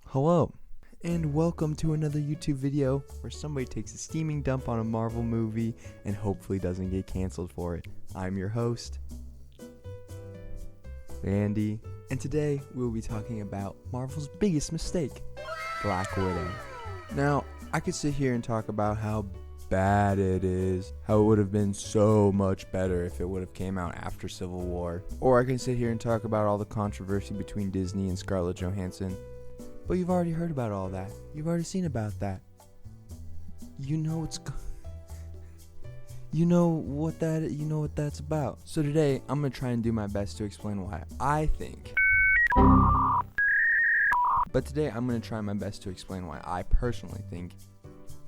Hello, and welcome to another YouTube video where somebody takes a steaming dump on a Marvel movie and hopefully doesn't get canceled for it. I'm your host, Andy, and today we'll be talking about Marvel's biggest mistake, Black Widow. Now, I could sit here and talk about how bad it is, how it would have been so much better if it would have came out after Civil War, or I can sit here and talk about all the controversy between Disney and Scarlett Johansson. But you've already heard about all that. You've already seen about that. You know what that's about. So today I'm gonna try and do my best to explain why I think. But today I'm gonna try my best to explain why I personally think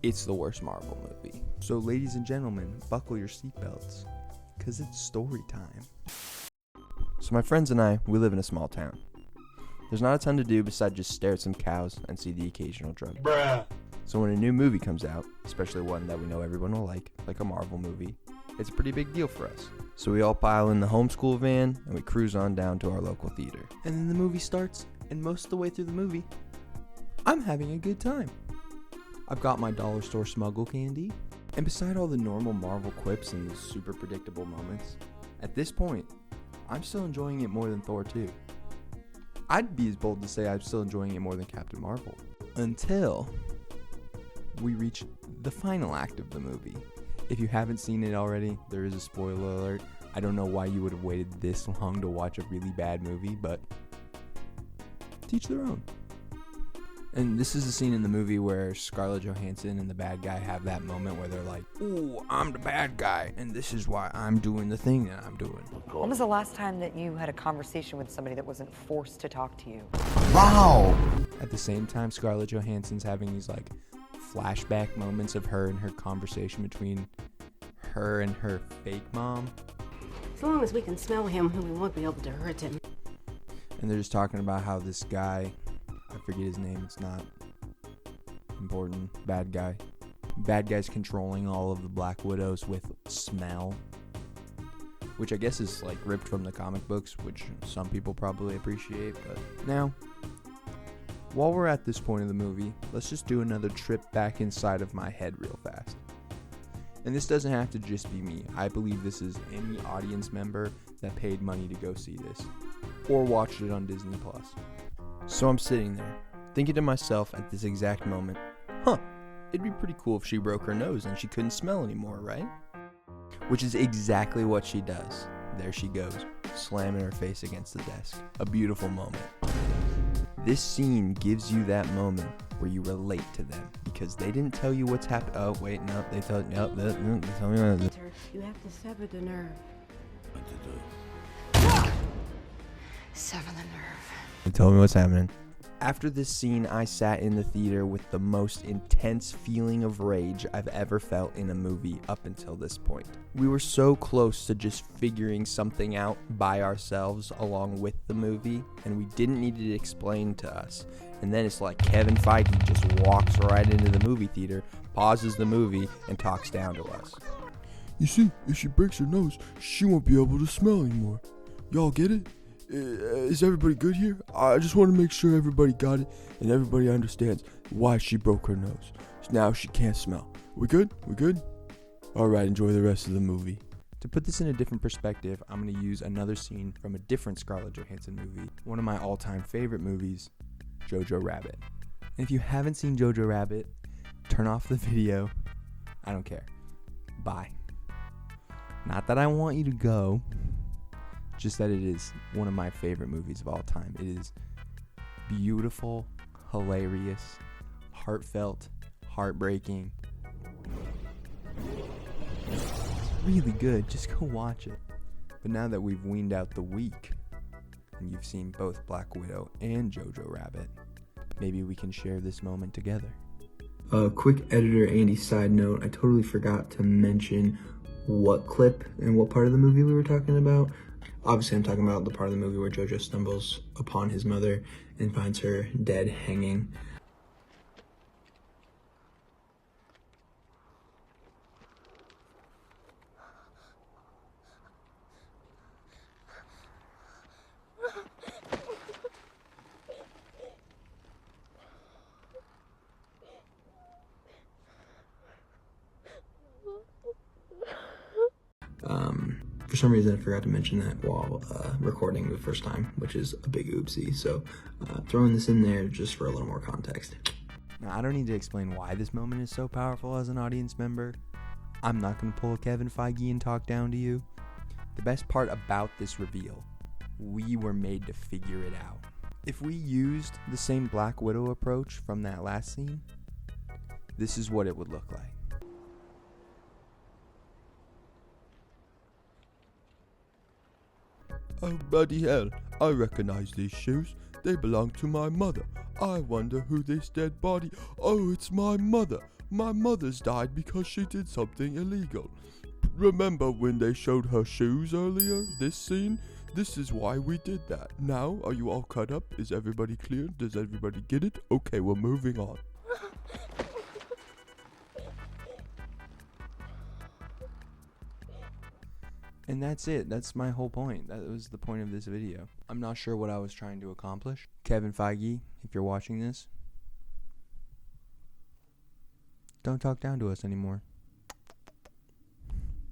it's the worst Marvel movie. So ladies and gentlemen, buckle your seatbelts, cause it's story time. So my friends and I, we live in a small town. There's not a ton to do besides just stare at some cows and see the occasional drug. Bruh. So when a new movie comes out, especially one that we know everyone will like a Marvel movie, it's a pretty big deal for us. So we all pile in the homeschool van and we cruise on down to our local theater. And then the movie starts, and most of the way through the movie, I'm having a good time. I've got my dollar store smuggle candy, and beside all the normal Marvel quips and the super predictable moments, at this point, I'm still enjoying it more than Thor 2. I'd be as bold to say I'm still enjoying it more than Captain Marvel. Until we reach the final act of the movie. If you haven't seen it already, there is a spoiler alert. I don't know why you would have waited this long to watch a really bad movie, but teach their own. And this is the scene in the movie where Scarlett Johansson and the bad guy have that moment where they're like, "Ooh, I'm the bad guy, and this is why I'm doing the thing that I'm doing." When was the last time that you had a conversation with somebody that wasn't forced to talk to you? Wow! At the same time, Scarlett Johansson's having these like flashback moments of her and her conversation between her and her fake mom. As long as we can smell him, we won't be able to hurt him. And they're just talking about how this guy, I forget his name, it's not important, bad guy's controlling all of the Black Widows with smell, which I guess is like ripped from the comic books, which some people probably appreciate. But now, while we're at this point of the movie, let's just do another trip back inside of my head real fast. And this doesn't have to just be me. I believe this is any audience member that paid money to go see this or watched it on Disney+. So I'm sitting there, thinking to myself at this exact moment, it'd be pretty cool if she broke her nose and she couldn't smell anymore, right? Which is exactly what she does. There she goes, slamming her face against the desk. A beautiful moment. This scene gives you that moment where you relate to them because they didn't tell you what's happened. Oh, wait, no, they tell me what it is. You have to sever the nerve. What to do? Sever the nerve. They told me what's happening. After this scene, I sat in the theater with the most intense feeling of rage I've ever felt in a movie up until this point. We were so close to just figuring something out by ourselves along with the movie, and we didn't need it explained to us. And then it's like Kevin Feige just walks right into the movie theater, pauses the movie, and talks down to us. You see, if she breaks her nose, she won't be able to smell anymore. Y'all get it? Is everybody good here? I just want to make sure everybody got it and everybody understands why she broke her nose. Now she can't smell. We good? We good? Alright, enjoy the rest of the movie. To put this in a different perspective, I'm going to use another scene from a different Scarlett Johansson movie, one of my all-time favorite movies, Jojo Rabbit. And if you haven't seen Jojo Rabbit, turn off the video. I don't care. Bye. Not that I want you to go, just that it is one of my favorite movies of all time. It is beautiful, hilarious, heartfelt, heartbreaking. Really good. Just go watch it. But now that we've weaned out the weak, and you've seen both Black Widow and Jojo Rabbit, maybe we can share this moment together. Quick editor Andy side note, I totally forgot to mention what clip and what part of the movie we were talking about. Obviously, I'm talking about the part of the movie where Jojo stumbles upon his mother and finds her dead hanging. For some reason, I forgot to mention that while recording the first time, which is a big oopsie. So throwing this in there just for a little more context. Now, I don't need to explain why this moment is so powerful as an audience member. I'm not going to pull a Kevin Feige and talk down to you. The best part about this reveal, we were made to figure it out. If we used the same Black Widow approach from that last scene, this is what it would look like. Oh, bloody hell. I recognize these shoes. They belong to my mother. I wonder who this dead body... Oh, it's my mother. My mother's died because she did something illegal. Remember when they showed her shoes earlier? This scene? This is why we did that. Now, are you all caught up? Is everybody clear? Does everybody get it? Okay, we're moving on. And that's it. That's my whole point. That was the point of this video. I'm not sure what I was trying to accomplish. Kevin Feige, if you're watching this, don't talk down to us anymore.